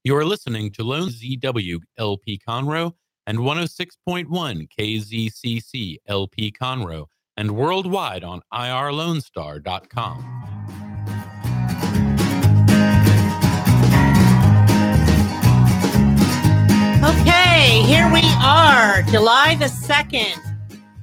You are listening to Lone ZW LP Conroe and 106.1 KZCC LP Conroe and worldwide on irlonestar.com. Okay, here we are, July the 2nd,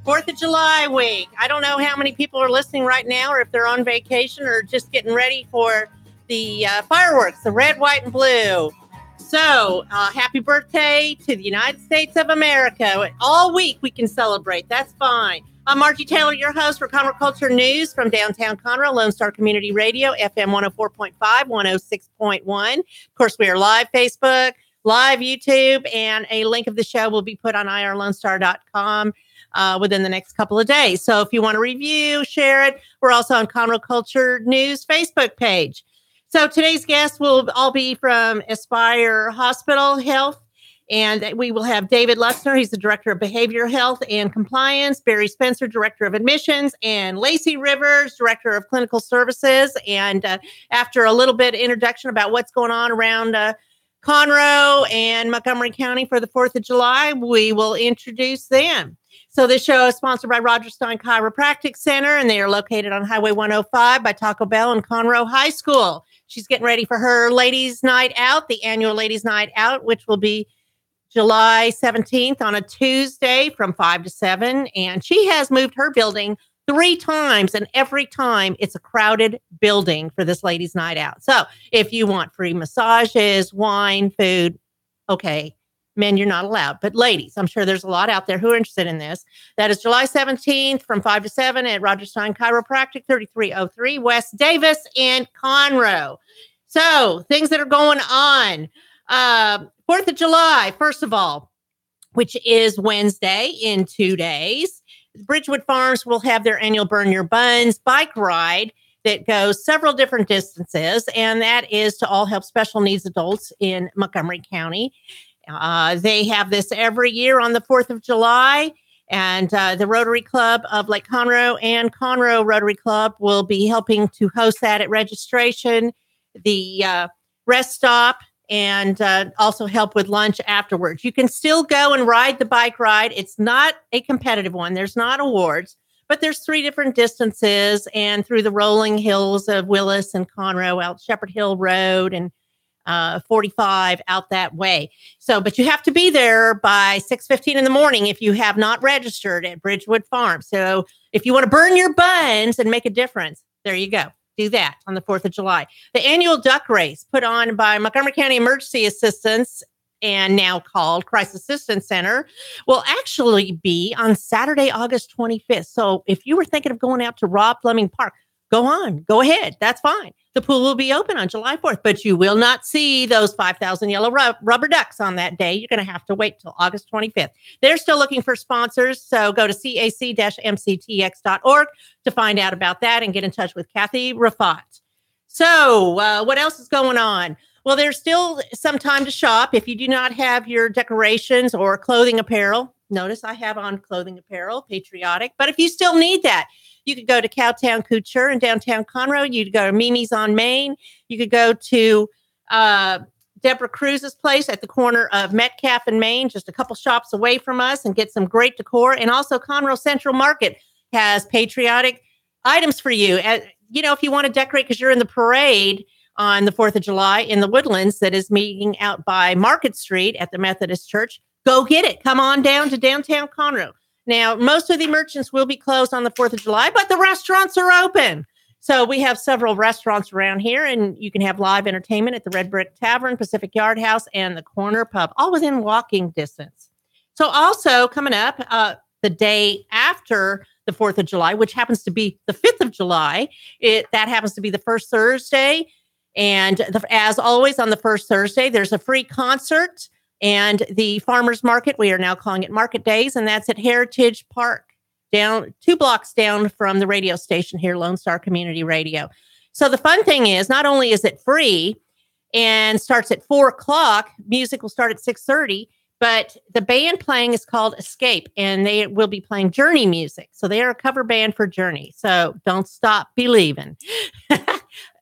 4th of July week. I don't know how many people are listening right now or if they're on vacation or just getting ready for the fireworks, the red, white, and blue. So, happy birthday to the United States of America. All week we can celebrate. That's fine. I'm Margie Taylor, your host for Conroe Culture News from downtown Conroe, Lone Star Community Radio, FM 104.5, 106.1. Of course, we are live Facebook, live YouTube, and a link of the show will be put on irlonestar.com within the next couple of days. So if you want to review, share it. We're also on Conroe Culture News Facebook page. So today's guests will all be from Aspire Hospital Health, and we will have David Luxner, he's the Director of Behavioral Health and Compliance, Barry Spencer, Director of Admissions, and Lacey Rivers, Director of Clinical Services. And after a little bit of introduction about what's going on around Conroe and Montgomery County for the 4th of July, we will introduce them. So this show is sponsored by Roger Stein Chiropractic Center, and they are located on Highway 105 by Taco Bell and Conroe High School. She's getting ready for her Ladies' Night Out, the annual Ladies' Night Out, which will be July 17th on a Tuesday from 5 to 7. And she has moved her building 3 times, and every time it's a crowded building for this Ladies' Night Out. So if you want free massages, wine, food, okay, men, you're not allowed. But ladies, I'm sure there's a lot out there who are interested in this. That is July 17th from 5 to 7 at Roger Stein Chiropractic, 3303 West Davis in Conroe. So things that are going on. 4th of July, first of all, which is Wednesday in 2 days. Bridgewood Farms will have their annual Burn Your Buns bike ride that goes several different distances, and that is to all help special needs adults in Montgomery County. They have this every year on the 4th of July, and the Rotary Club of Lake Conroe and Conroe Rotary Club will be helping to host that at registration, the rest stop, and also help with lunch afterwards. You can still go and ride the bike ride. It's not a competitive one. There's not awards, but there's 3 different distances and through the rolling hills of Willis and Conroe, out Shepherd Hill Road and 45 out that way. So, but you have to be there by 6:15 in the morning if you have not registered at Bridgewood Farm. So if you want to burn your buns and make a difference, there you go. Do that on the 4th of July. The annual duck race put on by Montgomery County Emergency Assistance and now called Crisis Assistance Center will actually be on Saturday, August 25th. So if you were thinking of going out to Rob Fleming Park, go ahead. That's fine. The pool will be open on July 4th, but you will not see those 5,000 yellow rubber ducks on that day. You're going to have to wait till August 25th. They're still looking for sponsors, so go to cac-mctx.org to find out about that and get in touch with Kathy Rafat. So what else is going on? Well, there's still some time to shop. If you do not have your decorations or clothing apparel, notice I have on clothing apparel, patriotic, but if you still need that, you could go to Cowtown Couture in downtown Conroe. You could go to Mimi's on Main. You could go to Deborah Cruz's place at the corner of Metcalf and Main, just a couple shops away from us, and get some great decor. And also Conroe Central Market has patriotic items for you. If you want to decorate because you're in the parade on the 4th of July in the Woodlands that is meeting out by Market Street at the Methodist Church, go get it. Come on down to downtown Conroe. Now, most of the merchants will be closed on the 4th of July, but the restaurants are open. So we have several restaurants around here, and you can have live entertainment at the Red Brick Tavern, Pacific Yard House, and the Corner Pub, all within walking distance. So also coming up the day after the 4th of July, which happens to be the 5th of July, that happens to be the first Thursday. And as always, on the first Thursday, there's a free concert. And the farmers market, we are now calling it Market Days, and that's at Heritage Park, down 2 blocks down from the radio station here, Lone Star Community Radio. So the fun thing is, not only is it free and starts at 4:00, music will start at 6:30, but the band playing is called Escape, and they will be playing Journey music. So they are a cover band for Journey. So don't stop believing.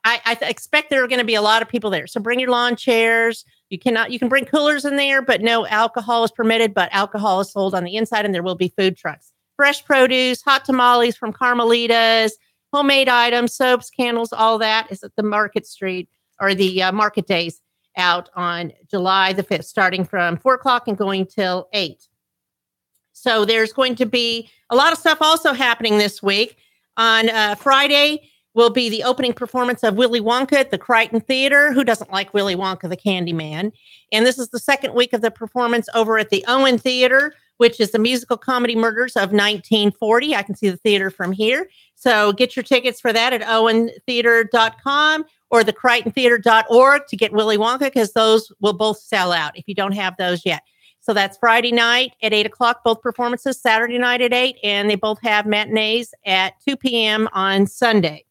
I expect there are going to be a lot of people there. So bring your lawn chairs. You can bring coolers in there, but no alcohol is permitted, but alcohol is sold on the inside, and there will be food trucks. Fresh produce, hot tamales from Carmelitas, homemade items, soaps, candles, all that is at the Market Street or the Market Days out on July the 5th, starting from 4 o'clock and going till 8. So there's going to be a lot of stuff also happening this week. On Friday will be the opening performance of Willy Wonka at the Crichton Theater. Who doesn't like Willy Wonka, the Candyman? And this is the second week of the performance over at the Owen Theater, which is the musical comedy Murders of 1940. I can see the theater from here. So get your tickets for that at owentheater.com or the crichtontheater.org to get Willy Wonka, because those will both sell out if you don't have those yet. So that's Friday night at 8 o'clock, both performances, Saturday night at 8, and they both have matinees at 2 p.m. on Sunday.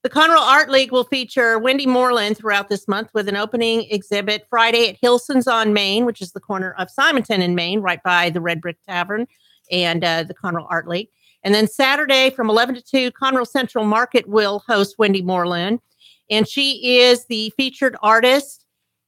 The Conroe Art League will feature Wendy Moreland throughout this month with an opening exhibit Friday at Hilson's on Main, which is the corner of Simonton and Main, right by the Red Brick Tavern and the Conroe Art League. And then Saturday from 11 to 2, Conroe Central Market will host Wendy Moreland. And she is the featured artist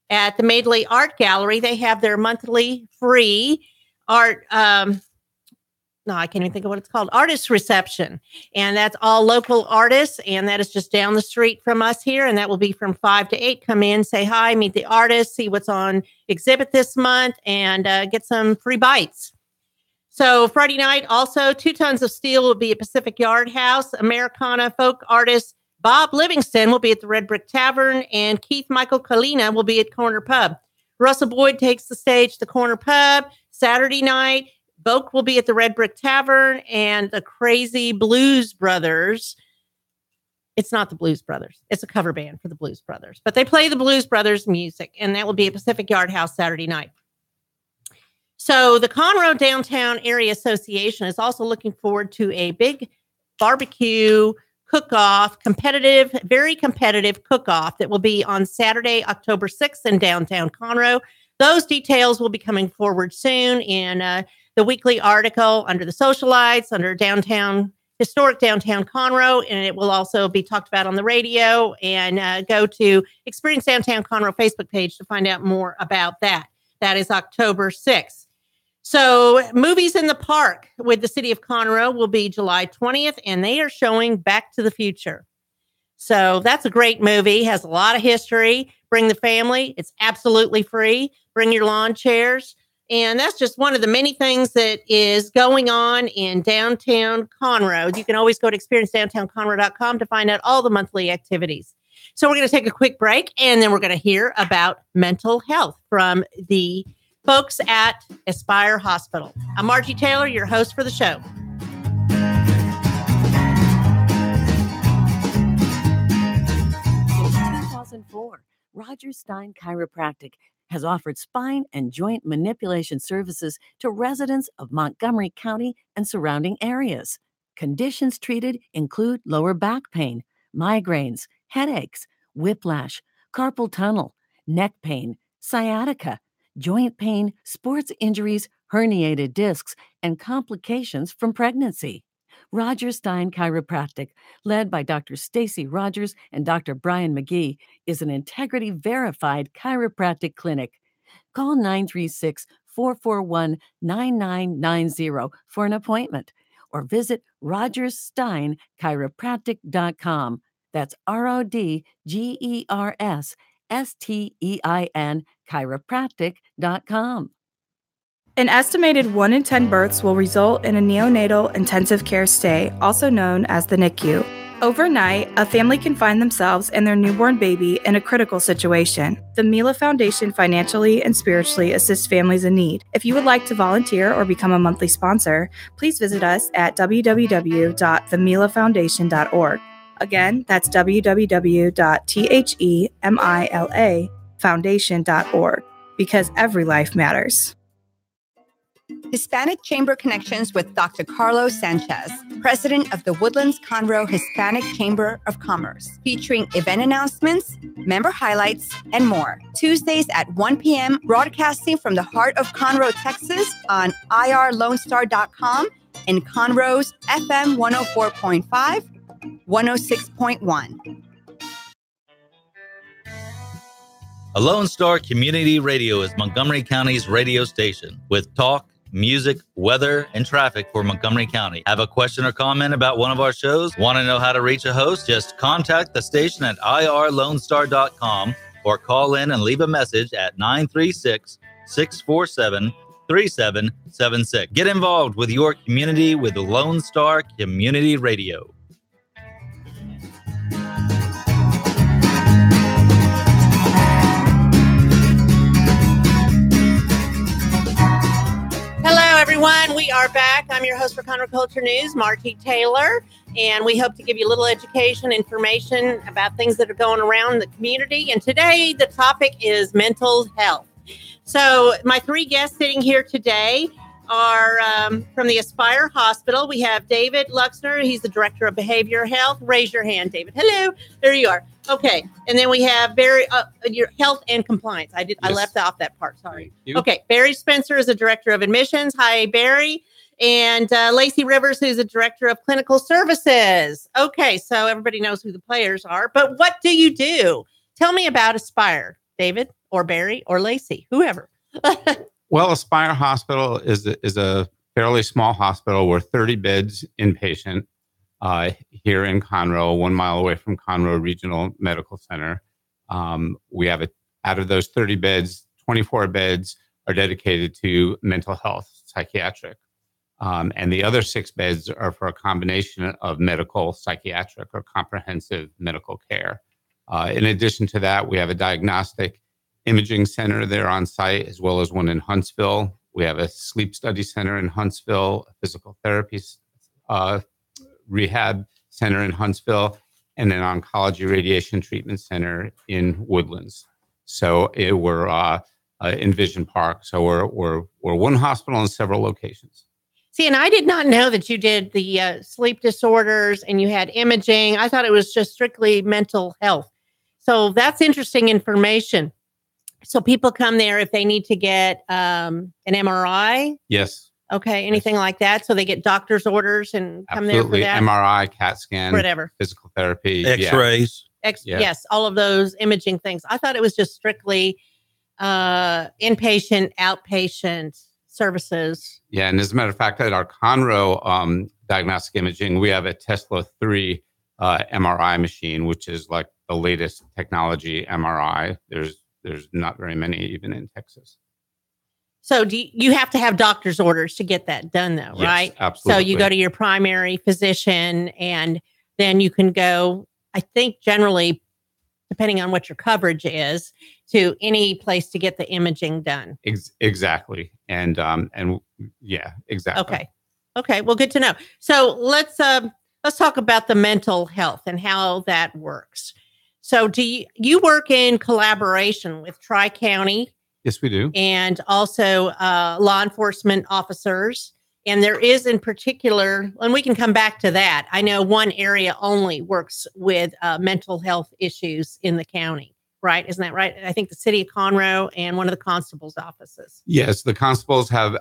at the Madeley Art Gallery. They have their monthly free art, I can't even think of what it's called, artist reception. And that's all local artists. And that is just down the street from us here. And that will be from 5 to 8. Come in, say hi, meet the artist, see what's on exhibit this month, and get some free bites. So Friday night, also, 2 Tons of Steel will be at Pacific Yard House. Americana folk artist Bob Livingston will be at the Red Brick Tavern, and Keith Michael Kalina will be at Corner Pub. Russell Boyd takes the stage at the Corner Pub. Saturday night, Boke will be at the Red Brick Tavern, and the Crazy Blues Brothers. It's not the Blues Brothers. It's a cover band for the Blues Brothers, but they play the Blues Brothers music, and that will be at Pacific Yard House Saturday night. So the Conroe Downtown Area Association is also looking forward to a big barbecue cook-off, very competitive cook-off that will be on Saturday, October 6th in downtown Conroe. Those details will be coming forward soon in the weekly article under the socialites, under historic downtown Conroe, and it will also be talked about on the radio. And go to Experience Downtown Conroe Facebook page to find out more about that. That is October 6th. So movies in the park with the city of Conroe will be July 20th, and they are showing Back to the Future. So that's a great movie, has a lot of history. Bring the family. It's absolutely free. Bring your lawn chairs. And that's just one of the many things that is going on in downtown Conroe. You can always go to experiencedowntownconroe.com to find out all the monthly activities. So we're going to take a quick break, and then we're going to hear about mental health from the folks at Aspire Hospital. I'm Margie Taylor, your host for the show. Since 2004, Roger Stein Chiropractic has offered spine and joint manipulation services to residents of Montgomery County and surrounding areas. Conditions treated include lower back pain, migraines, headaches, whiplash, carpal tunnel, neck pain, sciatica, joint pain, sports injuries, herniated discs, and complications from pregnancy. Roger Stein Chiropractic, led by Dr. Stacy Rogers and Dr. Brian McGee, is an integrity-verified chiropractic clinic. Call 936-441-9990 for an appointment, or visit rogerssteinchiropractic.com. That's RODGERSSTEIN chiropractic.com. An estimated 1 in 10 births will result in a neonatal intensive care stay, also known as the NICU. Overnight, a family can find themselves and their newborn baby in a critical situation. The Mila Foundation financially and spiritually assists families in need. If you would like to volunteer or become a monthly sponsor, please visit us at www.themilafoundation.org. Again, that's www.themilafoundation.org, because every life matters. Hispanic Chamber Connections with Dr. Carlos Sanchez, president of the Woodlands Conroe Hispanic Chamber of Commerce, featuring event announcements, member highlights, and more. Tuesdays at 1 p.m., broadcasting from the heart of Conroe, Texas on irlonestar.com and Conroe's FM 104.5, 106.1. Lone Star Community Radio is Montgomery County's radio station with talk, music, weather, and traffic for Montgomery County. Have a question or comment about one of our shows? Want to know how to reach a host? Just contact the station at irlonestar.com or call in and leave a message at 936-647-3776. Get involved with your community with Lone Star Community Radio. Everyone, we are back. I'm your host for Conroe Culture News, Margie Taylor, and we hope to give you a little education, information about things that are going around in the community. And today, the topic is mental health. So my three guests sitting here today are from the Aspire Hospital. We have David Luxner. He's the Director of Behavioral Health. Raise your hand, David. Hello. There you are. Okay. And then we have Barry, your Health and Compliance. I left off that part. Sorry. Okay. Barry Spencer is the Director of Admissions. Hi, Barry. And Lacey Rivers, who's the Director of Clinical Services. Okay. So everybody knows who the players are. But what do you do? Tell me about Aspire, David or Barry or Lacey, whoever. Well, Aspire Hospital is a fairly small hospital. We're 30 beds inpatient here in Conroe, 1 mile away from Conroe Regional Medical Center. We have out of those 30 beds, 24 beds are dedicated to mental health, psychiatric. And the other 6 beds are for a combination of medical, psychiatric, or comprehensive medical care. In addition to that, we have a diagnostic imaging center there on site, as well as one in Huntsville. We have a sleep study center in Huntsville, a physical therapy rehab center in Huntsville, and an oncology radiation treatment center in Woodlands. So we're in Vision Park. So we're one hospital in several locations. See, and I did not know that you did the sleep disorders and you had imaging. I thought it was just strictly mental health. So that's interesting information. So people come there if they need to get an MRI? Yes. Okay. Anything like that? So they get doctor's orders and come Absolutely. there for that? MRI, CAT scan, whatever. Physical therapy. X-rays. Yes. All of those imaging things. I thought it was just strictly inpatient, outpatient services. Yeah. And as a matter of fact, at our Conroe diagnostic imaging, we have a Tesla 3 MRI machine, which is like the latest technology MRI. There's not very many even in Texas. So you have to have doctor's orders to get that done though, yes, right? Absolutely. So you go to your primary physician and then you can go, I think generally, depending on what your coverage is, to any place to get the imaging done. Exactly. And yeah, exactly. Okay. Well, good to know. So let's talk about the mental health and how that works. So do you work in collaboration with Tri-County? Yes, we do. And also law enforcement officers. And there is in particular, and we can come back to that. I know one area only works with mental health issues in the county, right? Isn't that right? I think the city of Conroe and one of the constables' offices. Yes, the constables have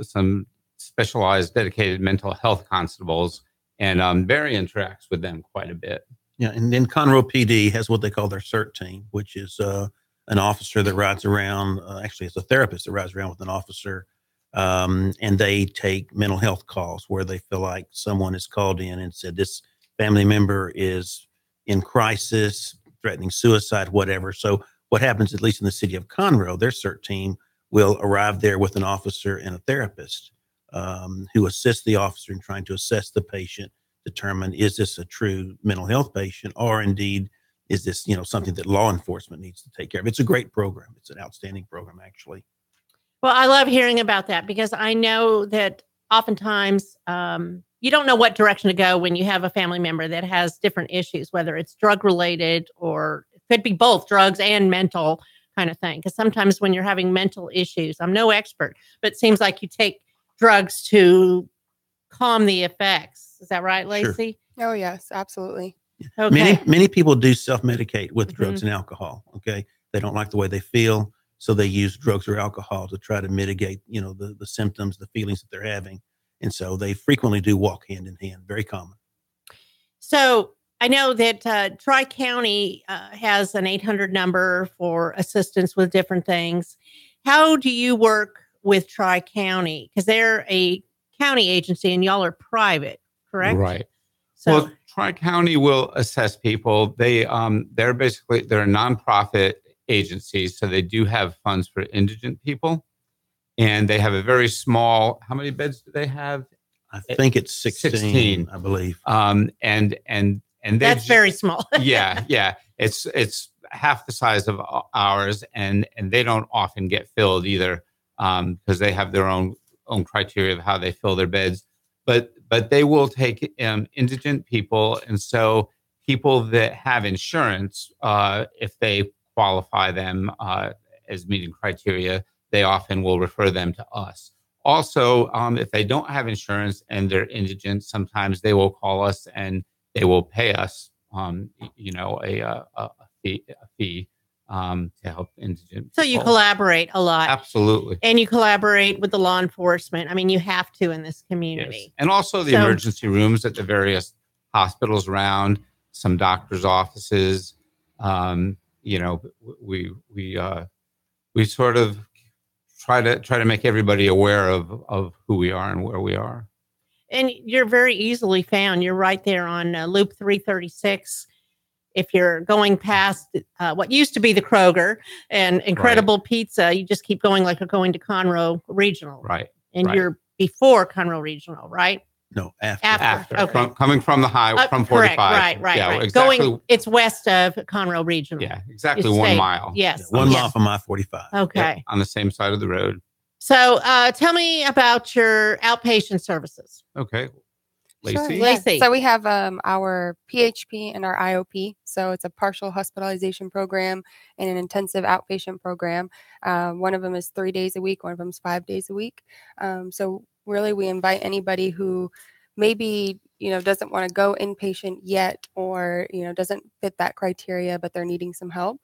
some specialized dedicated mental health constables, and Barry interacts with them quite a bit. Yeah, and then Conroe PD has what they call their CERT team, which is an officer that rides around. Actually, it's a therapist that rides around with an officer, and they take mental health calls where they feel like someone is called in and said this family member is in crisis, threatening suicide, whatever. So what happens, at least in the city of Conroe, their CERT team will arrive there with an officer and a therapist who assists the officer in trying to assess the patient, determine is this a true mental health patient, or indeed is this something that law enforcement needs to take care of. It's a great program. It's an outstanding program, actually. Well, I love hearing about that because I know that oftentimes you don't know what direction to go when you have a family member that has different issues, whether it's drug related or it could be both drugs and mental kind of thing. Because sometimes when you're having mental issues, I'm no expert, but it seems like you take drugs to calm the effects. Is that right, Lacey? Sure. Oh, yes, absolutely. Okay. Many people do self-medicate with drugs and alcohol. Okay. They don't like the way they feel. So they use drugs or alcohol to try to mitigate, the symptoms, the feelings that they're having. And so they frequently do walk hand in hand. Very common. So I know that Tri-County has an 800 number for assistance with different things. How do you work with Tri-County? Because they're a county agency and y'all are private, correct? Right. So, Well, Tri-County will assess people. They're a nonprofit agency, so they do have funds for indigent people, and they have a very small. How many beds do they have? I think it's 16, I believe. And that's very small. yeah. It's half the size of ours, and they don't often get filled either, because they have their own criteria of how they fill their beds. But they will take indigent people, and so people that have insurance, if they qualify them as meeting criteria, they often will refer them to us. Also, if they don't have insurance and they're indigent, sometimes they will call us and they will pay us, a fee to help indigent. So you collaborate a lot. Absolutely. And you collaborate with the law enforcement. I mean, you have to in this community. Yes. And also the emergency rooms at the various hospitals around, some doctors' offices. We sort of try to make everybody aware of who we are and where we are. And you're very easily found. You're right there on Loop 336. If you're going past what used to be the Kroger and Incredible Pizza, you just keep going like you're going to Conroe Regional. Right. And you're before Conroe Regional, right? No, after. Okay. Coming from the highway, from 45. Correct. Right. Yeah, exactly. It's west of Conroe Regional. Yeah, exactly 1 mile. Yes. Yeah, 1 mile from I-45. Okay. Yep, on the same side of the road. So tell me about your outpatient services. Okay. Lacey? Sure, yeah. Lacey. So we have our PHP and our IOP. So it's a partial hospitalization program and an intensive outpatient program. One of them is 3 days a week. One of them is 5 days a week. So really we invite anybody who maybe, doesn't want to go inpatient yet or, doesn't fit that criteria, but they're needing some help.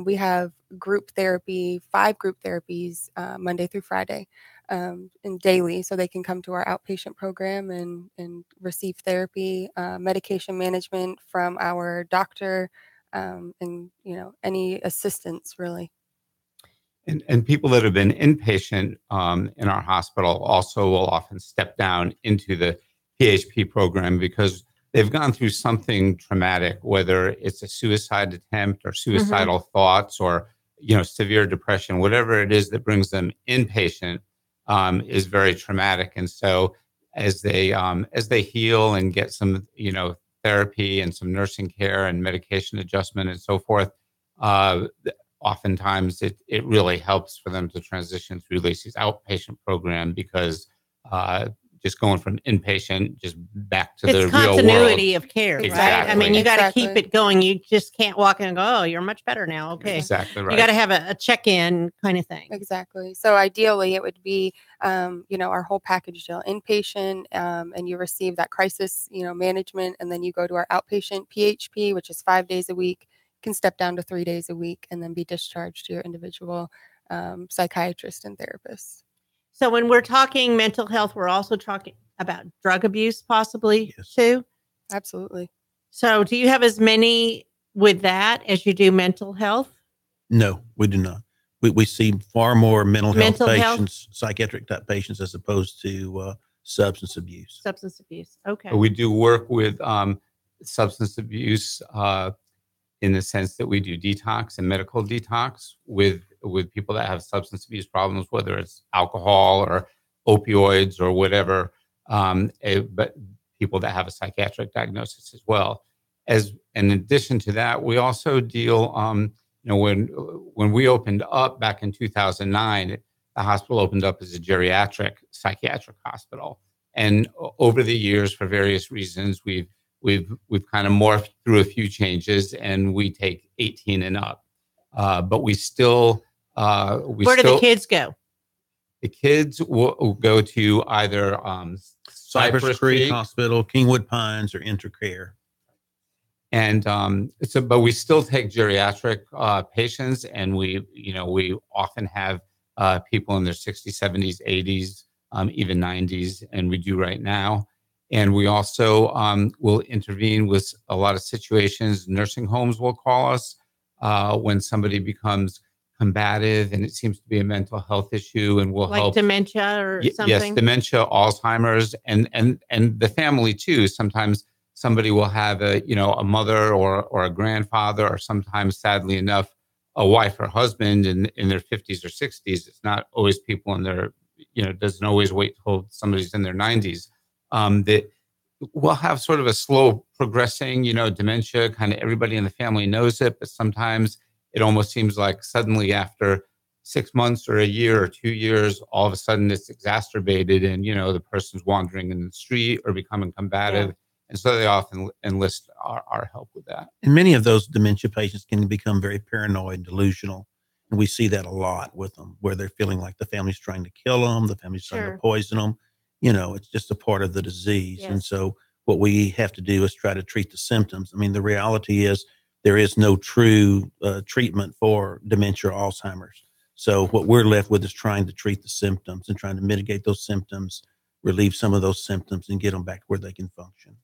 We have group therapy, 5 group therapies, Monday through Friday. And daily, so they can come to our outpatient program and receive therapy, medication management from our doctor, and any assistance really. And people that have been inpatient in our hospital also will often step down into the PHP program because they've gone through something traumatic, whether it's a suicide attempt or suicidal thoughts or severe depression, whatever it is that brings them inpatient. Is very traumatic, and so as they heal and get some therapy and some nursing care and medication adjustment and so forth, oftentimes it really helps for them to transition through Lacey's outpatient program because just going from inpatient just back to the real world. It's continuity of care, Exactly. right? I mean, you got to keep it going. You just can't walk in and go, oh, you're much better now. Okay. Exactly right. You got to have a check-in kind of thing. Exactly. So ideally it would be, our whole package deal, inpatient, and you receive that crisis, management, and then you go to our outpatient PHP, which is 5 days a week, can step down to 3 days a week, and then be discharged to your individual psychiatrist and therapist. So when we're talking mental health, we're also talking about drug abuse possibly too? Absolutely. So do you have as many with that as you do mental health? No, we do not. We see far more mental health patients, psychiatric type patients, as opposed to substance abuse. Substance abuse. Okay. We do work with substance abuse in the sense that we do detox and medical detox with people that have substance abuse problems, whether it's alcohol or opioids or whatever, but people that have a psychiatric diagnosis as well. As in addition to that, we also deal, when we opened up back in 2009, the hospital opened up as a geriatric psychiatric hospital. And over the years, for various reasons, we've kind of morphed through a few changes, and we take 18 and up. But we still where do the kids go? The kids will go to either Cypress Creek Hospital, Kingwood Pines, or Intercare. And but we still take geriatric patients, and we often have people in their 60s, 70s, 80s, even 90s, and we do right now. And we also will intervene with a lot of situations. Nursing homes will call us when somebody becomes combative and it seems to be a mental health issue, and we'll like help. Dementia or something? Yes, dementia, Alzheimer's, and the family too. Sometimes somebody will have a mother or a grandfather, or sometimes, sadly enough, a wife or husband in their 50s or 60s. It's not always people in their, doesn't always wait till somebody's in their 90s. That we'll have sort of a slow progressing, dementia. Kind of everybody in the family knows it, but sometimes it almost seems like suddenly after 6 months or a year or 2 years, all of a sudden it's exacerbated, and the person's wandering in the street or becoming combative. Yeah. And so they often enlist our help with that. And many of those dementia patients can become very paranoid and delusional. And we see that a lot with them, where they're feeling like the family's trying to kill them, the family's trying to poison them. It's just a part of the disease. Yes. And so what we have to do is try to treat the symptoms. I mean, the reality is there is no true treatment for dementia or Alzheimer's. So what we're left with is trying to treat the symptoms and trying to mitigate those symptoms, relieve some of those symptoms, and get them back to where they can function.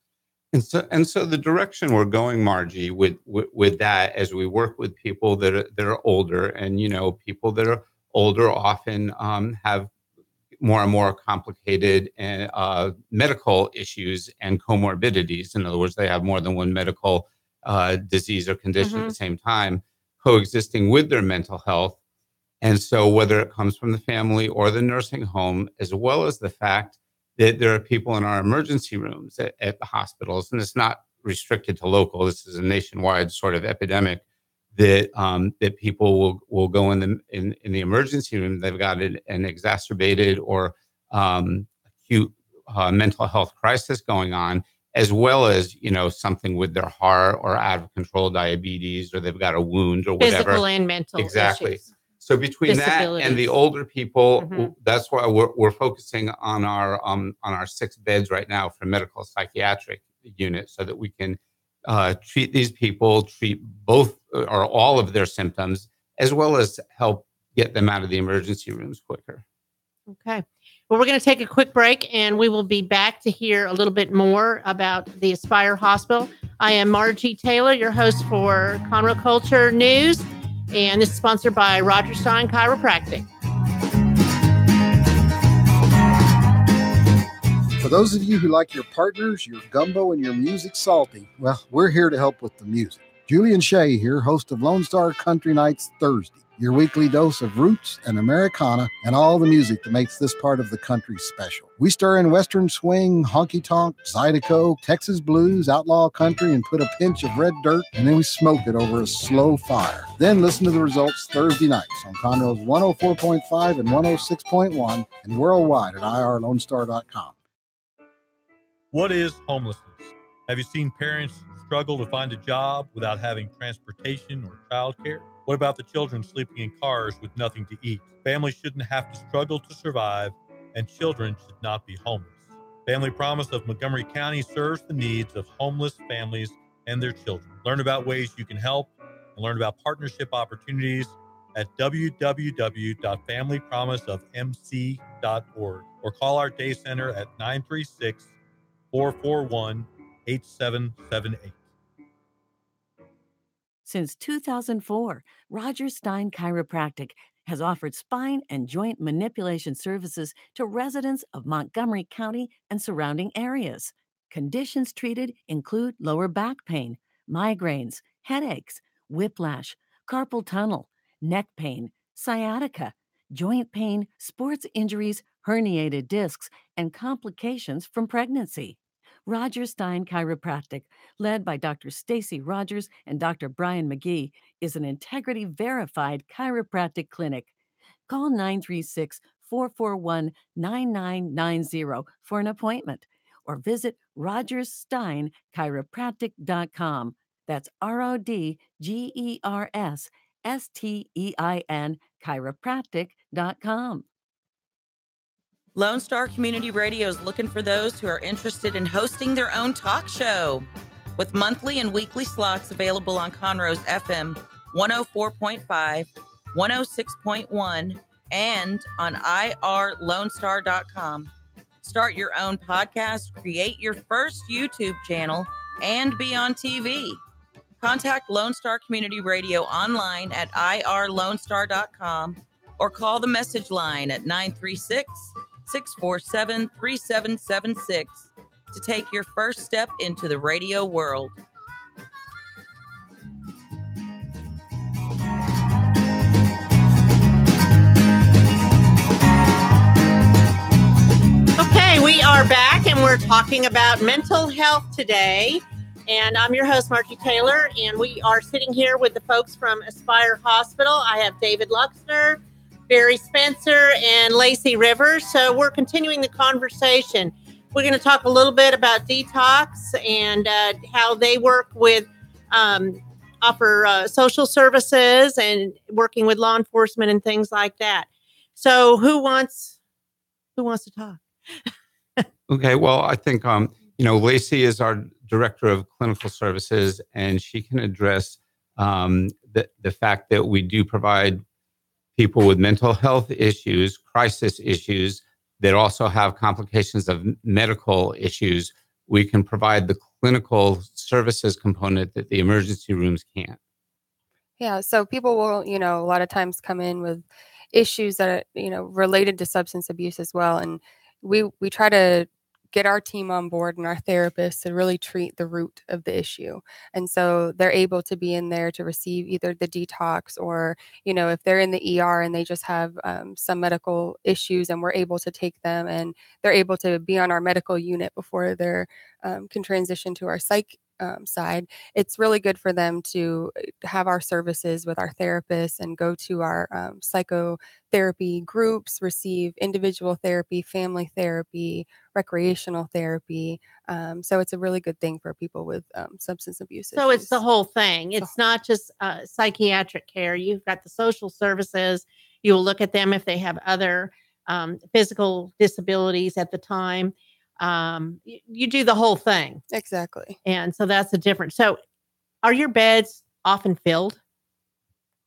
And so the direction we're going, Margie, with that, as we work with people that are older, and people that are older often have more and more complicated medical issues and comorbidities. In other words, they have more than one medical disease or condition at the same time, coexisting with their mental health. And so whether it comes from the family or the nursing home, as well as the fact that there are people in our emergency rooms at the hospitals, and it's not restricted to local, this is a nationwide sort of epidemic, that people will go in the emergency room. They've got an exacerbated or acute mental health crisis going on, as well as something with their heart or out of control diabetes, or they've got a wound or whatever. Physical and mental issues. So between that and the older people, that's why we're focusing on our 6 beds right now for medical psychiatric unit, so that we can treat these people, treat both or all of their symptoms, as well as help get them out of the emergency rooms quicker. Okay. Well, we're going to take a quick break, and we will be back to hear a little bit more about the Aspire Hospital. I am Margie Taylor, your host for Conroe Culture News, and this is sponsored by Roger Stein Chiropractic. For those of you who like your partners, your gumbo, and your music salty, well, we're here to help with the music. Julian Shea here, host of Lone Star Country Nights Thursday, your weekly dose of roots and Americana and all the music that makes this part of the country special. We stir in Western swing, honky-tonk, Zydeco, Texas blues, outlaw country, and put a pinch of red dirt, and then we smoke it over a slow fire. Then listen to the results Thursday nights on Conroe's 104.5 and 106.1 and worldwide at irlonestar.com. What is homelessness? Have you seen parents struggle to find a job without having transportation or childcare? What about the children sleeping in cars with nothing to eat? Families shouldn't have to struggle to survive, and children should not be homeless. Family Promise of Montgomery County serves the needs of homeless families and their children. Learn about ways you can help and learn about partnership opportunities at www.familypromiseofmc.org or call our day center at 936-441-8778. Since 2004, Roger Stein Chiropractic has offered spine and joint manipulation services to residents of Montgomery County and surrounding areas. Conditions treated include lower back pain, migraines, headaches, whiplash, carpal tunnel, neck pain, sciatica, joint pain, sports injuries, herniated discs, and complications from pregnancy. Roger Stein Chiropractic, led by Dr. Stacy Rogers and Dr. Brian McGee, is an integrity-verified chiropractic clinic. Call 936-441-9990 for an appointment, or visit rogerssteinchiropractic.com. That's RODGERSSTEIN chiropractic.com. Lone Star Community Radio is looking for those who are interested in hosting their own talk show. With monthly and weekly slots available on Conroe's FM 104.5, 106.1, and on irlonestar.com. Start your own podcast, create your first YouTube channel, and be on TV. Contact Lone Star Community Radio online at irlonestar.com or call the message line at 936-647-3776 to take your first step into the radio world. Okay, we are back and we're talking about mental health today. And I'm your host, Margie Taylor, and we are sitting here with the folks from Aspire Hospital. I have David Luxner, Barry Spencer, and Lacey Rivers. So we're continuing the conversation. We're going to talk a little bit about detox and how they work with, offer social services and working with law enforcement and things like that. So who wants to talk? Okay, well, I think, Lacey is our director of clinical services, and she can address the fact that we do provide people with mental health issues, crisis issues, that also have complications of medical issues. We can provide the clinical services component that the emergency rooms can't. Yeah, so people will, a lot of times come in with issues that are, related to substance abuse as well. And we try to get our team on board and our therapists to really treat the root of the issue. And so they're able to be in there to receive either the detox or, if they're in the ER and they just have some medical issues, and we're able to take them and they're able to be on our medical unit before they're can transition to our psych side. It's really good for them to have our services with our therapists and go to our psychotherapy groups, receive individual therapy, family therapy, recreational therapy. So it's a really good thing for people with substance abuse issues. So it's the whole thing. It's not just psychiatric care. You've got the social services. You'll look at them if they have other physical disabilities at the time. You do the whole thing. Exactly. And so that's the difference. So are your beds often filled?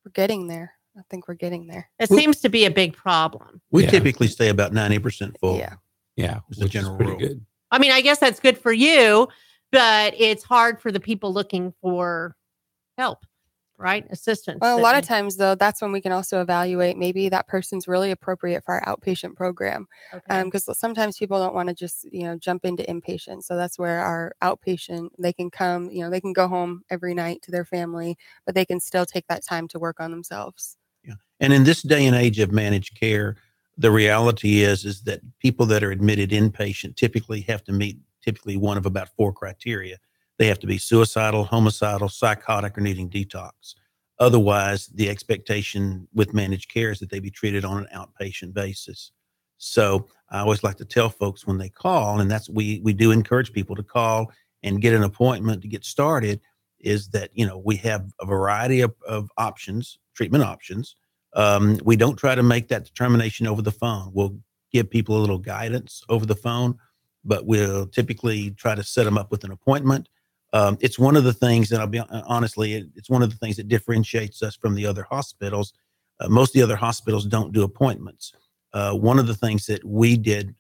We're getting there. I think we're getting there. It seems to be a big problem. We typically stay about 90% full. Yeah. It's the general rule. Good. I mean, I guess that's good for you, but it's hard for the people looking for help, right? Assistance. Well, a lot of times, though, that's when we can also evaluate maybe that person's really appropriate for our outpatient program. Because sometimes people don't want to just, jump into inpatient. So that's where our outpatient, they can come, they can go home every night to their family, but they can still take that time to work on themselves. Yeah. And in this day and age of managed care, the reality is that people that are admitted inpatient typically have to meet one of about 4 criteria. They have to be suicidal, homicidal, psychotic, or needing detox. Otherwise, the expectation with managed care is that they be treated on an outpatient basis. So I always like to tell folks when they call, and that's we do encourage people to call and get an appointment to get started, is that, we have a variety of options, treatment options. We don't try to make that determination over the phone. We'll give people a little guidance over the phone, but we'll typically try to set them up with an appointment. It's one of the things that it's one of the things that differentiates us from the other hospitals. Most of the other hospitals don't do appointments. One of the things that we did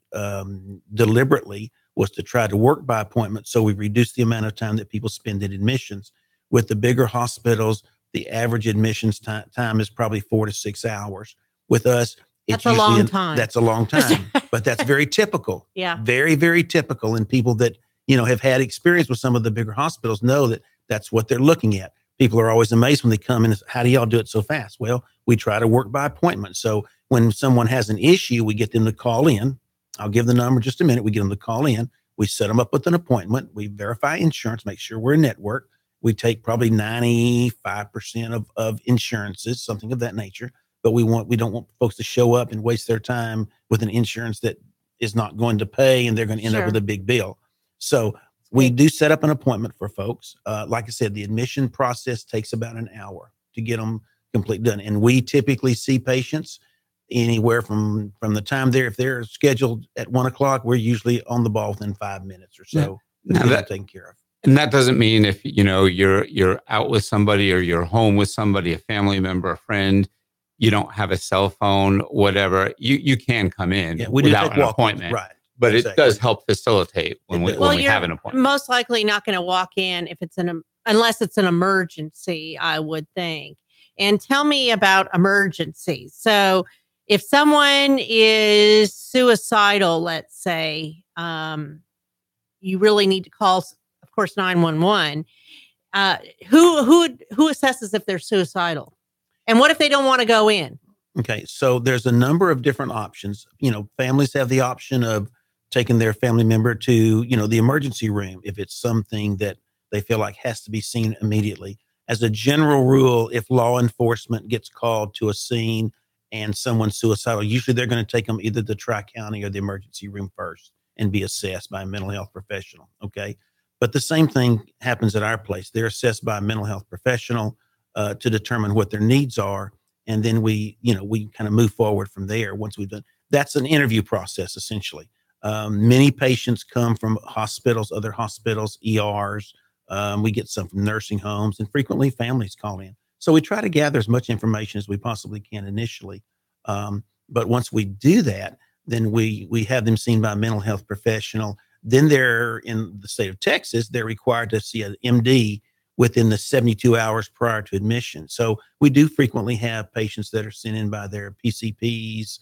deliberately was to try to work by appointment. So we reduced the amount of time that people spend in admissions. With the bigger hospitals, the average admissions time is probably 4 to 6 hours. With us, that's a long time. That's a long time, but that's very typical. Yeah. Very, very typical. And people that, have had experience with some of the bigger hospitals know that that's what they're looking at. People are always amazed when they come in. How do y'all do it so fast? Well, we try to work by appointment. So when someone has an issue, we get them to call in. I'll give the number in just a minute. We get them to call in. We set them up with an appointment. We verify insurance, make sure we're a network. We take probably 95% of insurances, something of that nature. But we don't want folks to show up and waste their time with an insurance that is not going to pay, and they're going to end up with a big bill. So we do set up an appointment for folks. Like I said, the admission process takes about an hour to get them complete done. And we typically see patients anywhere from the time if they're scheduled at 1:00, we're usually on the ball within 5 minutes or so. Now that taken care of. And that doesn't mean if, you're out with somebody or you're home with somebody, a family member, a friend, you don't have a cell phone, whatever, you can come in without an appointment. Right. But Exactly. it does help facilitate when we you're have an appointment. most likely not going to walk in if it's unless it's an emergency, I would think. And tell me about emergencies. So if someone is suicidal, let's say, you really need to call, of course, 911. Who assesses if they're suicidal? And what if they don't want to go in? Okay, so there's a number of different options. Families have the option of taking their family member to, the emergency room if it's something that they feel like has to be seen immediately. As a general rule, if law enforcement gets called to a scene and someone's suicidal, usually they're going to take them either to Tri-County or the emergency room first and be assessed by a mental health professional. Okay. But the same thing happens at our place. They're assessed by a mental health professional to determine what their needs are. And then we kind of move forward from there once we've done. That's an interview process, essentially. Many patients come from hospitals, other hospitals, ERs. We get some from nursing homes, and frequently families call in. So we try to gather as much information as we possibly can initially. But once we do that, then we have them seen by a mental health professional. Then they're in the state of Texas, they're required to see an MD within the 72 hours prior to admission. So we do frequently have patients that are sent in by their PCPs,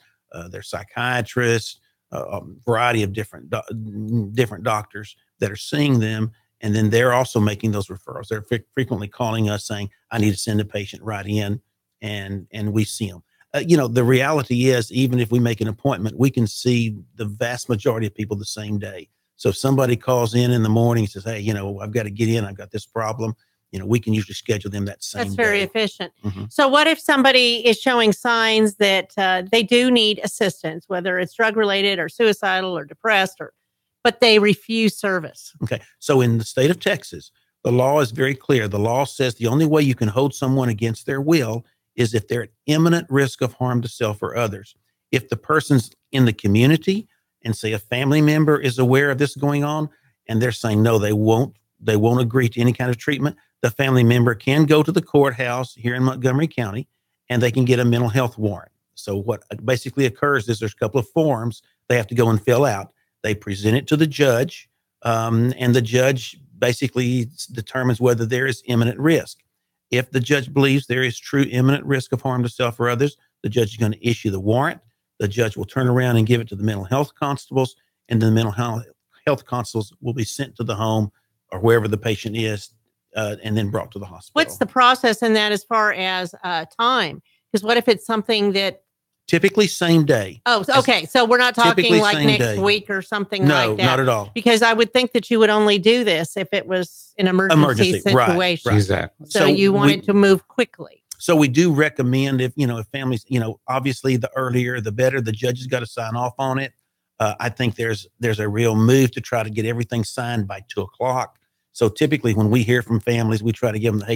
their psychiatrists, a variety of different doctors that are seeing them. And then they're also making those referrals. They're frequently calling us saying, I need to send a patient right in, and we see them. The reality is, even if we make an appointment, we can see the vast majority of people the same day. So if somebody calls in the morning and says, hey, I've got to get in, I've got this problem, we can usually schedule them that same day. That's very efficient. Mm-hmm. So what if somebody is showing signs that they do need assistance, whether it's drug related or suicidal or depressed, but they refuse service? Okay. So in the state of Texas, the law is very clear. The law says the only way you can hold someone against their will is if they're at imminent risk of harm to self or others. If the person's in the community and say a family member is aware of this going on and they're saying, no, they won't agree to any kind of treatment, the family member can go to the courthouse here in Montgomery County and they can get a mental health warrant. So what basically occurs is there's a couple of forms they have to go and fill out. They present it to the judge, and the judge basically determines whether there is imminent risk. If the judge believes there is true imminent risk of harm to self or others, the judge is going to issue the warrant. The judge will turn around and give it to the mental health constables, and the mental health constables will be sent to the home or wherever the patient is, and then brought to the hospital. What's the process in that as far as time? Because what if it's something that typically same day? Oh, okay. So we're not talking like next day. week or something no, like that. No, not at all. Because I would think that you would only do this if it was an emergency situation. Right. Exactly. So you want it to move quickly. So we do recommend if families, obviously the earlier, the better. The judge has got to sign off on it. I think there's a real move to try to get everything signed by 2:00. So typically when we hear from families, we try to give them, hey,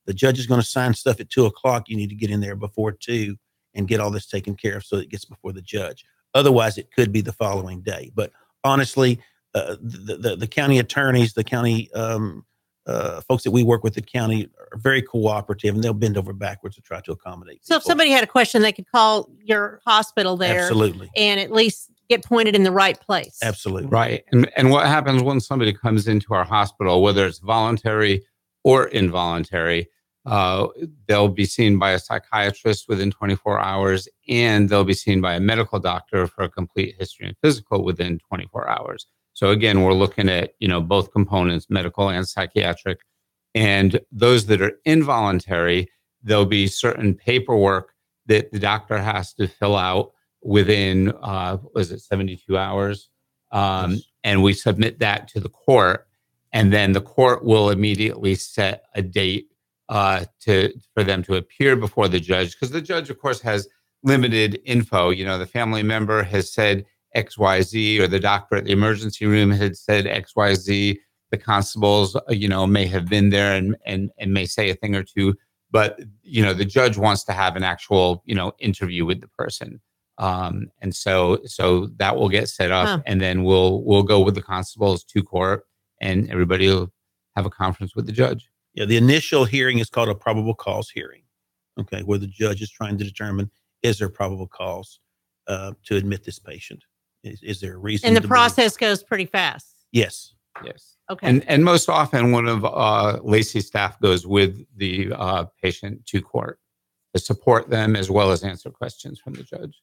the judge is going to sign stuff at 2:00. You need to get in there before 2 and get all this taken care of so it gets before the judge. Otherwise, it could be the following day. But honestly, the county attorneys, the county folks that we work with at the county are very cooperative, and they'll bend over backwards to try to accommodate people. So if somebody had a question, they could call your hospital there. Absolutely. And at least get pointed in the right place. Absolutely. Right. And what happens when somebody comes into our hospital, whether it's voluntary or involuntary, they'll be seen by a psychiatrist within 24 hours, and they'll be seen by a medical doctor for a complete history and physical within 24 hours. So again, we're looking at, both components, medical and psychiatric. And those that are involuntary, there'll be certain paperwork that the doctor has to fill out within, 72 hours? Yes. And we submit that to the court, and then the court will immediately set a date for them to appear before the judge, because the judge, of course, has limited info. The family member has said XYZ, or the doctor at the emergency room had said XYZ. The constables, may have been there and may say a thing or two, but the judge wants to have an actual interview with the person, and so that will get set up, and then we'll go with the constables to court, and everybody will have a conference with the judge. Yeah, the initial hearing is called a probable cause hearing, okay, where the judge is trying to determine, is there probable cause to admit this patient? Is there a reason? And the to process goes pretty fast. Yes. Yes. Okay. And most often one of Lacey's staff goes with the patient to court to support them as well as answer questions from the judge.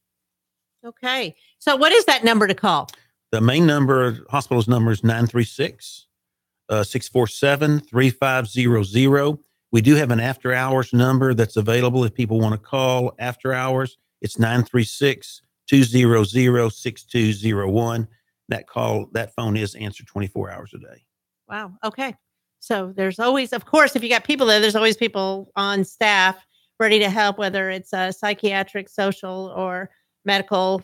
Okay. So what is that number to call? The main number, hospital's number is 936-647-3500. We do have an after hours number that's available if people want to call after hours. It's 936-200-6201. That phone is answered 24 hours a day. Wow. Okay. So there's always, of course, if you got people there's always people on staff ready to help, whether it's a psychiatric, social, or medical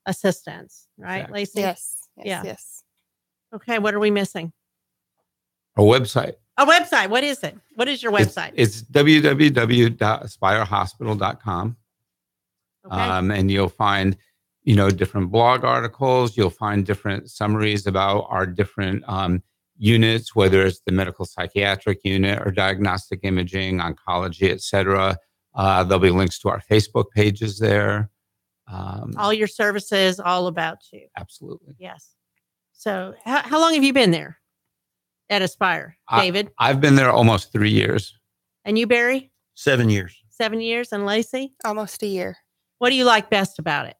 assistance, right, Exactly. Lacey? Yes. Okay. What are we missing? Our website. A website. What is it? What is your website? It's www.aspirehospital.com. Okay. And you'll find, different blog articles. You'll find different summaries about our different units, whether it's the medical psychiatric unit or diagnostic imaging, oncology, et cetera. There'll be links to our Facebook pages there. All your services, all about you. Absolutely. Yes. So how long have you been there at Aspire, David? I've been there almost 3 years. And you, Barry? 7 years. 7 years. And Lacey? Almost a year. What do you like best about it?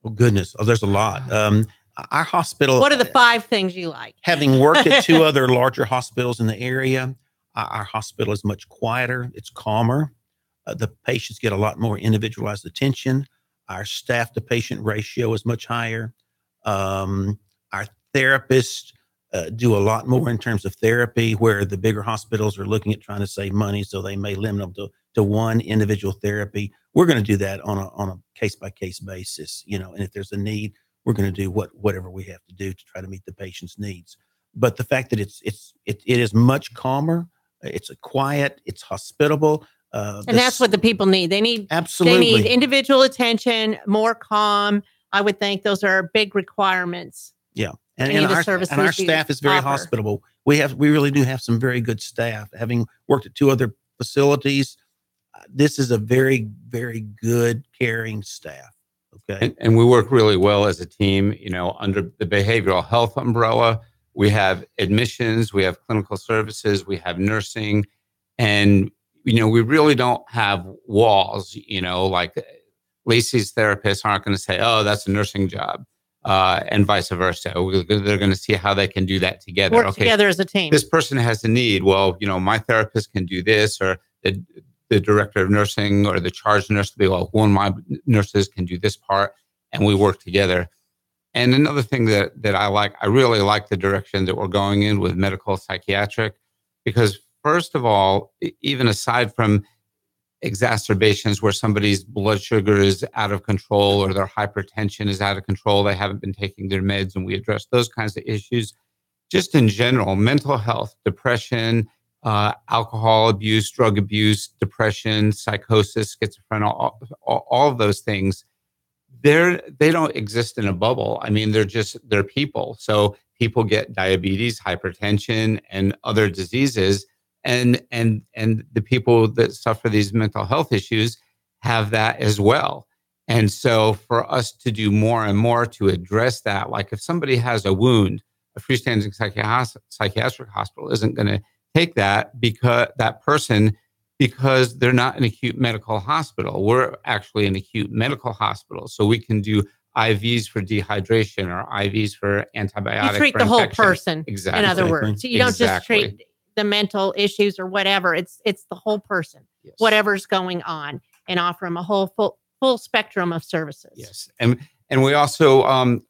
Oh, goodness. Oh, there's a lot. Our hospital. What are the 5 things you like? Having worked at 2 other larger hospitals in the area, our hospital is much quieter. It's calmer. The patients get a lot more individualized attention. Our staff to patient ratio is much higher. Our therapists do a lot more in terms of therapy, where the bigger hospitals are looking at trying to save money, so they may limit them to one individual therapy. We're going to do that on a case-by-case basis, and if there's a need, we're going to do whatever we have to do to try to meet the patient's needs. But the fact that it is much calmer, it's quiet, it's hospitable. And that's what the people need. They need absolutely. They need individual attention, more calm. I would think those are big requirements. Yeah. And our staff is very hospitable. We really do have some very good staff. Having worked at 2 other facilities, this is a very, very good, caring staff. Okay. And we work really well as a team, under the behavioral health umbrella. We have admissions, we have clinical services, we have nursing, and, we really don't have walls, like Lacey's therapists aren't going to say, oh, that's a nursing job. And vice versa. They're going to see how they can do that together. Work together as a team. This person has a need. Well, my therapist can do this, or the director of nursing or the charge nurse will be, well, one of my nurses can do this part, and we work together. And another thing that I really like the direction that we're going in with medical psychiatric, because first of all, even aside from exacerbations where somebody's blood sugar is out of control or their hypertension is out of control, they haven't been taking their meds, and we address those kinds of issues. Just in general, mental health, depression, alcohol abuse, drug abuse, depression, psychosis, schizophrenia, all of those things, they don't exist in a bubble. I mean, they're people. So people get diabetes, hypertension, and other diseases. And the people that suffer these mental health issues have that as well. And so for us to do more and more to address that, like if somebody has a wound, a freestanding psychiatric hospital isn't going to take that because they're not an acute medical hospital. We're actually an acute medical hospital. So we can do IVs for dehydration or IVs for antibiotics. You treat the whole person, exactly. In other words. So you don't just treat the mental issues or whatever. It's the whole person, yes. Whatever's going on, and offer them a whole full spectrum of services. Yes. And we also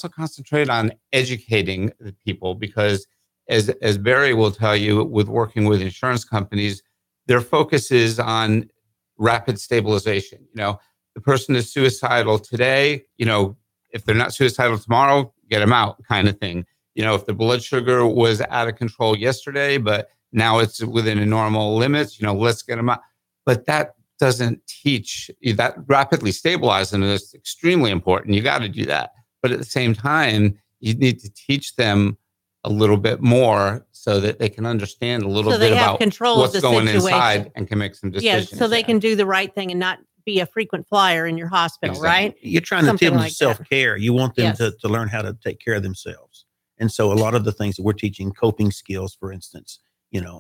concentrate on educating the people, because as Barry will tell you, with working with insurance companies, their focus is on rapid stabilization. The person is suicidal today, if they're not suicidal tomorrow, get them out, kind of thing. If the blood sugar was out of control yesterday, but now it's within a normal limits, let's get them out. But that doesn't teach that rapidly stabilizing is extremely important. You got to do that. But at the same time, you need to teach them a little bit more so that they can understand a little bit about what's going inside and can make some decisions. Yeah, so they can do the right thing and not be a frequent flyer in your hospital, right? You're trying to Something teach them like that. self-care. You want them Yes. to learn how to take care of themselves. And so a lot of the things that we're teaching, coping skills, for instance,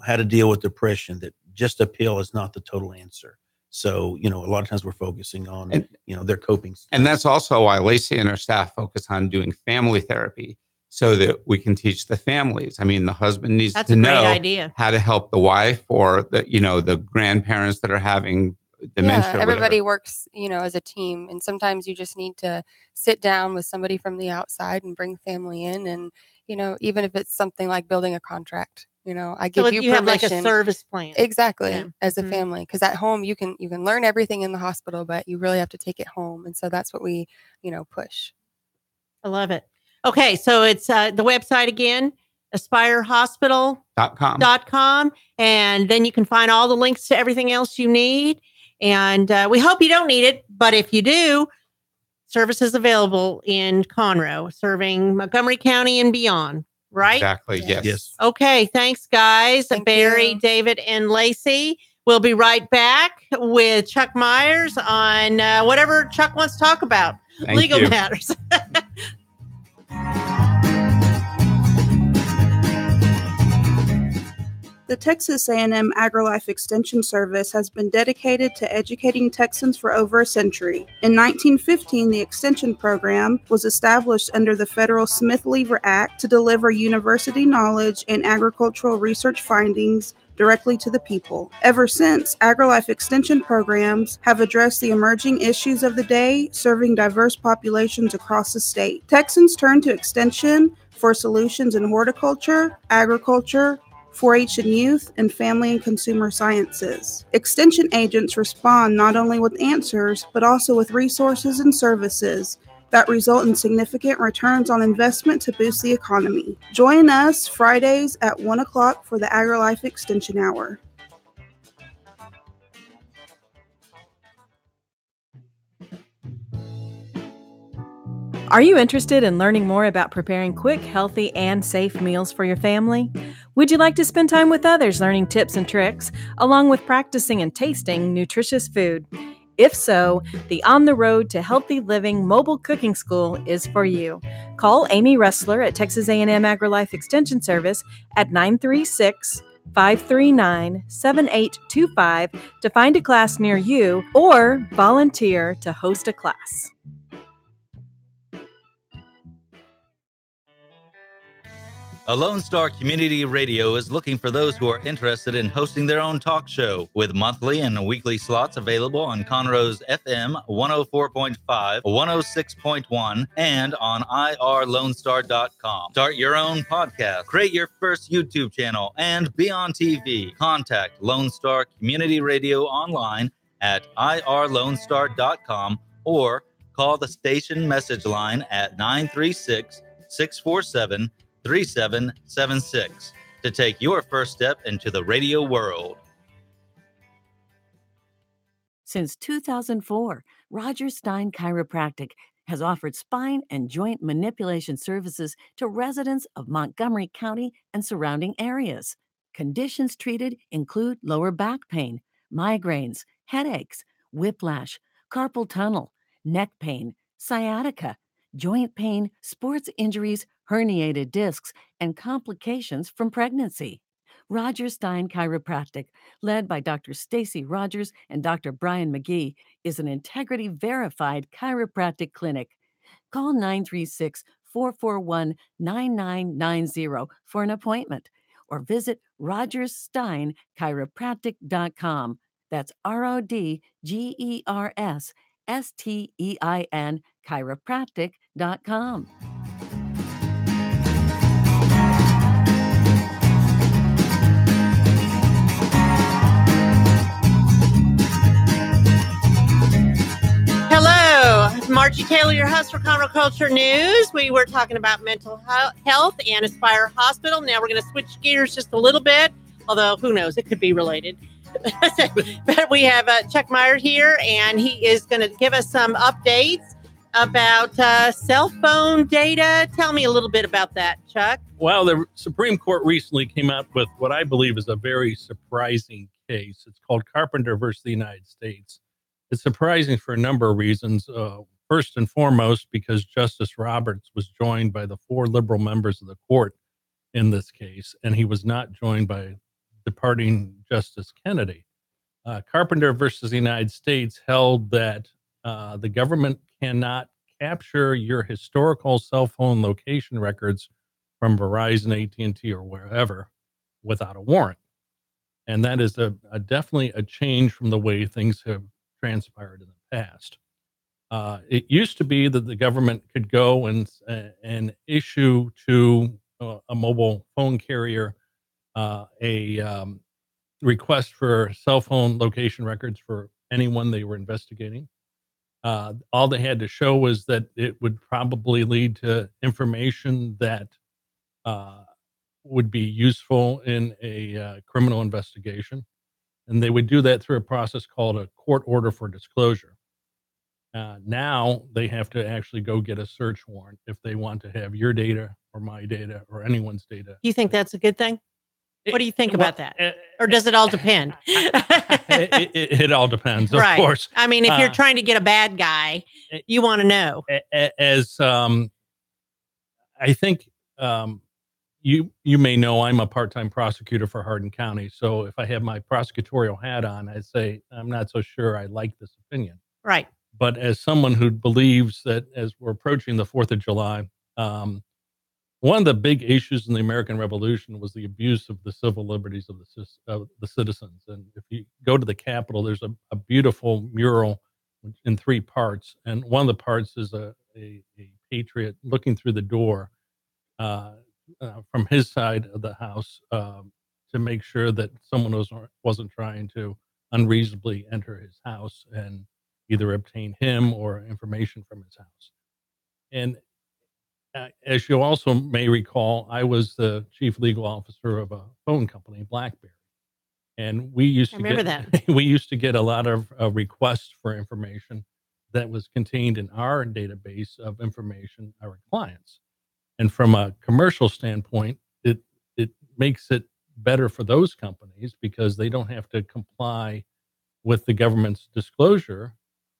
how to deal with depression, that just a pill is not the total answer. So, a lot of times we're focusing on, their coping skills. And that's also why Lacey and her staff focus on doing family therapy so that we can teach the families. I mean, the husband needs That's to a great know idea. how to help the wife or the grandparents that are having dementia. Yeah, everybody works, as a team. And sometimes you just need to sit down with somebody from the outside and bring family in. And, even if it's something like building a contract, I give you permission. Have like a service plan. Exactly. As a family. Because at home you can learn everything in the hospital, but you really have to take it home. And so that's what we, push. I love it. Okay. So it's the website again, aspirehospital.com. And then you can find all the links to everything else you need. And we hope you don't need it. But if you do, services available in Conroe, serving Montgomery County and beyond. Right? Exactly. Yes. Okay. Thanks, guys. Thank Barry, you. David, and Lacey. We'll be right back with Chuck Myers on whatever Chuck wants to talk about. Thank Legal you. matters. The Texas A&M AgriLife Extension Service has been dedicated to educating Texans for over a century. In 1915, the Extension Program was established under the federal Smith-Lever Act to deliver university knowledge and agricultural research findings directly to the people. Ever since, AgriLife Extension programs have addressed the emerging issues of the day, serving diverse populations across the state. Texans turn to Extension for solutions in horticulture, agriculture, 4-H and youth, and family and consumer sciences. Extension agents respond not only with answers, but also with resources and services that result in significant returns on investment to boost the economy. Join us Fridays at 1 o'clock for the AgriLife Extension Hour. Are you interested in learning more about preparing quick, healthy, and safe meals for your family? Would you like to spend time with others learning tips and tricks, along with practicing and tasting nutritious food? If so, the On the Road to Healthy Living Mobile Cooking School is for you. Call Amy Ressler at Texas A&M AgriLife Extension Service at 936-539-7825 to find a class near you or volunteer to host a class. A Lone Star Community Radio is looking for those who are interested in hosting their own talk show with monthly and weekly slots available on Conroe's FM 104.5, 106.1, and on irlonestar.com. Start your own podcast, create your first YouTube channel, and be on TV. Contact Lone Star Community Radio online at irlonestar.com or call the station message line at 936-647-3776 to take your first step into the radio world. Since 2004, Roger Stein Chiropractic has offered spine and joint manipulation services to residents of Montgomery County and surrounding areas. Conditions treated include lower back pain, migraines, headaches, whiplash, carpal tunnel, neck pain, sciatica, joint pain, sports injuries, herniated discs, and complications from pregnancy. Roger Stein Chiropractic, led by Dr. Stacy Rogers and Dr. Brian McGee, is an integrity-verified chiropractic clinic. Call 936-441-9990 for an appointment or visit rogerssteinchiropractic.com. That's RODGERSSTEIN chiropractic.com. Hello, Margie Taylor, your host for Conroe Culture News. We were talking about mental health and Aspire Hospital. Now we're going to switch gears just a little bit, although who knows, it could be related. But we have Chuck Myers here, and he is going to give us some updates about cell phone data. Tell me a little bit about that, Chuck. Well, the Supreme Court recently came out with what I believe is a very surprising case. It's called Carpenter versus the United States. It's surprising for a number of reasons. First and foremost, because Justice Roberts was joined by the 4 liberal members of the court in this case, and he was not joined by departing Justice Kennedy. Carpenter versus the United States held that the government cannot capture your historical cell phone location records from Verizon, AT&T, or wherever without a warrant. And that is definitely a change from the way things have transpired in the past. It used to be that the government could go and issue to a mobile phone carrier a request for cell phone location records for anyone they were investigating. All they had to show was that it would probably lead to information that would be useful in a criminal investigation. And they would do that through a process called a court order for disclosure. Now they have to actually go get a search warrant if they want to have your data or my data or anyone's data. You think that's a good thing? What do you think about that? Or does it all depend? It all depends, of right. course. I mean, if you're trying to get a bad guy, you want to know. As I think you may know, I'm a part-time prosecutor for Hardin County. So if I have my prosecutorial hat on, I'd say I'm not so sure I like this opinion. Right. But as someone who believes that as we're approaching the 4th of July, one of the big issues in the American Revolution was the abuse of the civil liberties of the citizens. And if you go to the Capitol, there's a beautiful mural in 3 parts. And one of the parts is a patriot looking through the door from his side of the house to make sure that someone wasn't trying to unreasonably enter his house and either obtain him or information from his house. And as you also may recall, I was the chief legal officer of a phone company, BlackBerry, and we used to get a lot of requests for information that was contained in our database of information, our clients. And from a commercial standpoint, it makes it better for those companies because they don't have to comply with the government's disclosure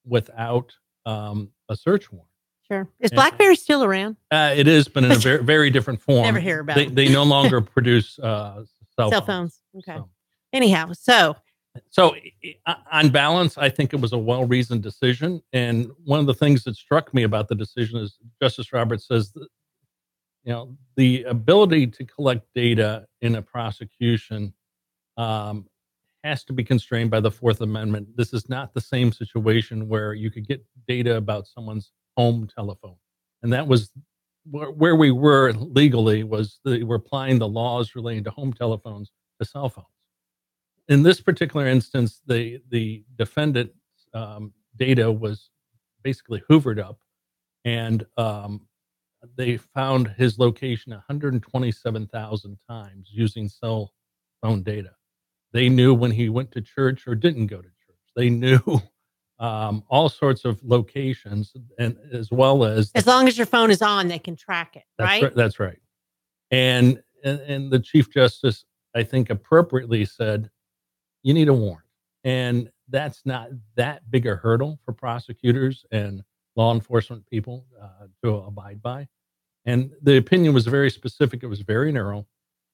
without a search warrant. Sure. Is BlackBerry still around? It is, but in a very, very different form. Never hear about it. They no longer produce cell phones. Okay. So. Anyhow, so on balance, I think it was a well-reasoned decision. And one of the things that struck me about the decision is Justice Roberts says that, the ability to collect data in a prosecution has to be constrained by the 4th Amendment. This is not the same situation where you could get data about someone's home telephone. And that was where we were legally, was they were applying the laws relating to home telephones to cell phones. In this particular instance, the defendant's data was basically hoovered up, and they found his location 127,000 times using cell phone data. They knew when he went to church or didn't go to church. They knew all sorts of locations, and as well as long as your phone is on, they can track it, right? That's right. And the Chief Justice, I think, appropriately said, you need a warrant. And that's not that big a hurdle for prosecutors and law enforcement people to abide by. And the opinion was very specific. It was very narrow.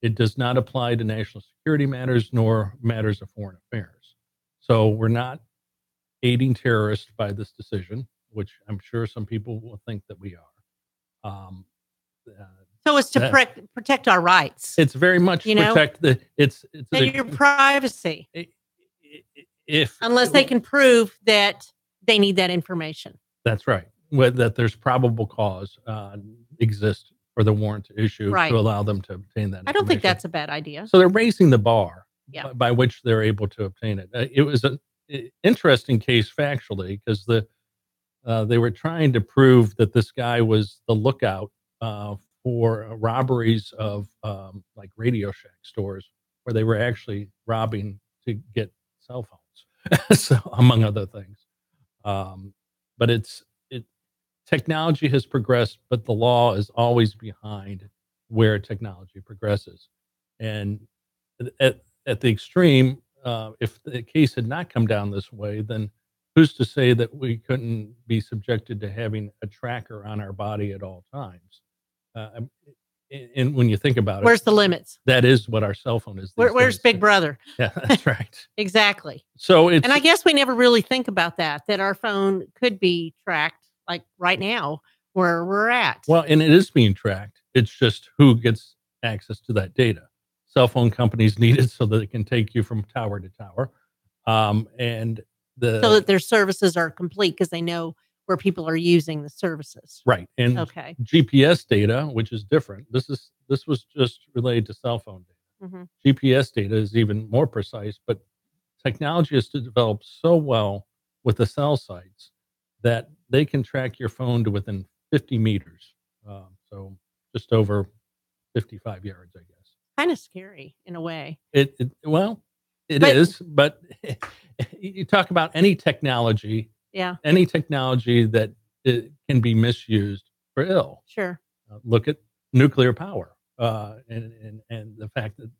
It does not apply to national security matters nor matters of foreign affairs. So we're not aiding terrorists by this decision, which I'm sure some people will think that we are. So it's to protect our rights. It's very much protect your privacy. If unless they can prove that they need that information. That's right. That there's probable cause exists for the warrant to issue to allow them to obtain that information. I don't think that's a bad idea. So they're raising the bar by which they're able to obtain it. It was an interesting case factually because they were trying to prove that this guy was the lookout for robberies of like Radio Shack stores where they were actually robbing to get cell phones, so among other things. But technology has progressed, but the law is always behind where technology progresses. And at the extreme, if the case had not come down this way, then who's to say that we couldn't be subjected to having a tracker on our body at all times? And when you think about it, where's the limits? That is what our cell phone is. Where's Big Brother? Yeah, that's right. Exactly. So and I guess we never really think about that our phone could be tracked like right now where we're at. Well, and it is being tracked. It's just who gets access to that data. Cell phone companies need it so that they can take you from tower to tower. And so that their services are complete because they know where people are using the services. Right. And GPS data, which is different. This was just related to cell phone data. Mm-hmm. GPS data is even more precise, but technology has developed so well with the cell sites that they can track your phone to within 50 meters. So just over 55 yards, I guess. Kind of scary in a way. It is, but you talk about any technology. Yeah. Any technology that it can be misused for ill. Sure. Look at nuclear power and the fact that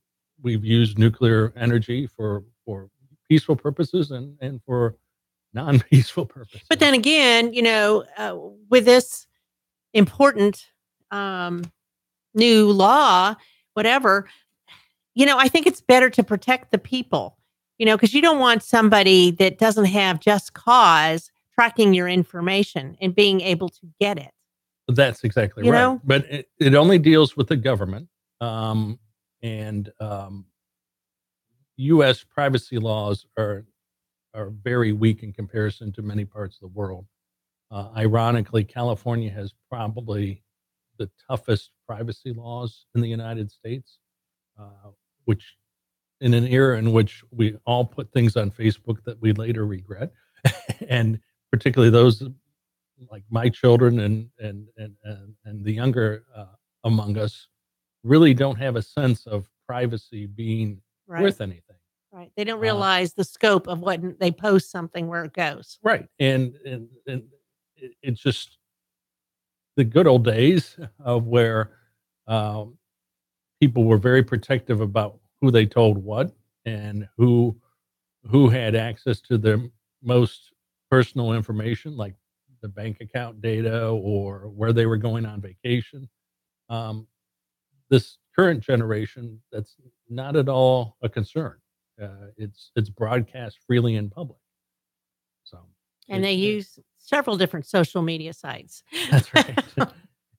we've used nuclear energy for peaceful purposes and for non-peaceful purposes. But then again, with this important new law, whatever, I think it's better to protect the people. Because you don't want somebody that doesn't have just cause tracking your information and being able to get it. That's exactly right. But it only deals with the government. And U.S. privacy laws are very weak in comparison to many parts of the world. Ironically, California has probably the toughest privacy laws in the United States, which in an era in which we all put things on Facebook that we later regret, and particularly those like my children and the younger among us really don't have a sense of privacy being worth anything. Right. They don't realize the scope of what they post something where it goes. Right. And it's just the good old days of where people were very protective about who they told what and who had access to their most personal information, like the bank account data or where they were going on vacation. This current generation, that's not at all a concern. It's broadcast freely in public. And they use several different social media sites. That's right.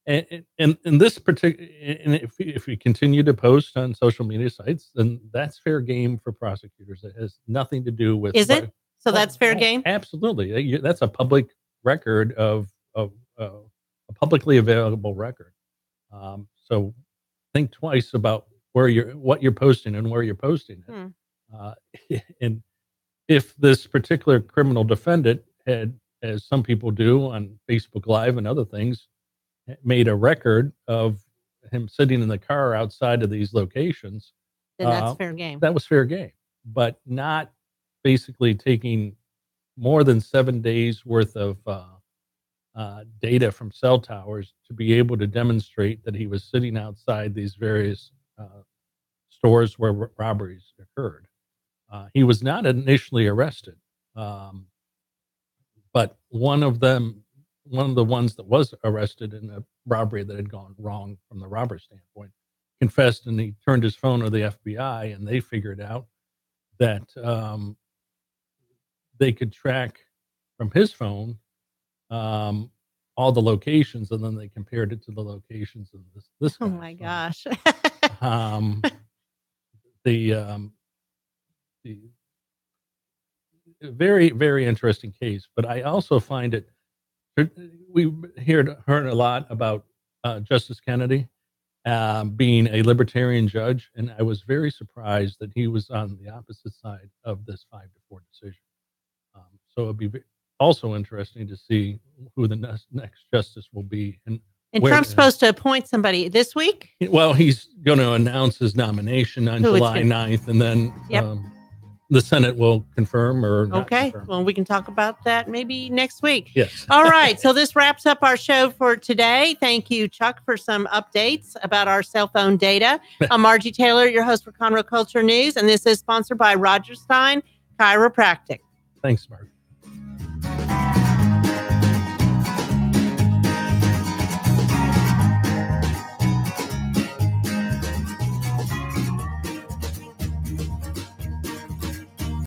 And this particular, and if we continue to post on social media sites, then that's fair game for prosecutors. It has nothing to do with. Is it? So that's fair game? Absolutely. That's a public record of a publicly available record. So think twice about what you're posting and where you're posting it. And if this particular criminal defendant had, as some people do on Facebook Live and other things, made a record of him sitting in the car outside of these locations, then that's fair game. That was fair game, but not basically taking more than 7 days worth of data from cell towers to be able to demonstrate that he was sitting outside these various stores where robberies occurred. He was not initially arrested, but one of the ones that was arrested in a robbery that had gone wrong from the robber standpoint confessed, and he turned his phone to the FBI, and they figured out that they could track from his phone all the locations, and then they compared it to the locations of this Oh my gosh. The very, very interesting case, but I also find it, we heard a lot about Justice Kennedy being a libertarian judge, and I was very surprised that he was on the opposite side of this 5-4 decision. So it'd be also interesting to see who the next justice will be. And Trump's supposed to appoint somebody this week? Well, he's going to announce his nomination on July 9th, and then the Senate will confirm or not confirm. Well, we can talk about that maybe next week. Yes. All right. So this wraps up our show for today. Thank you, Chuck, for some updates about our cell phone data. I'm Margie Taylor, your host for Conroe Culture News, and this is sponsored by Roger Stein Chiropractic. Thanks, Margie.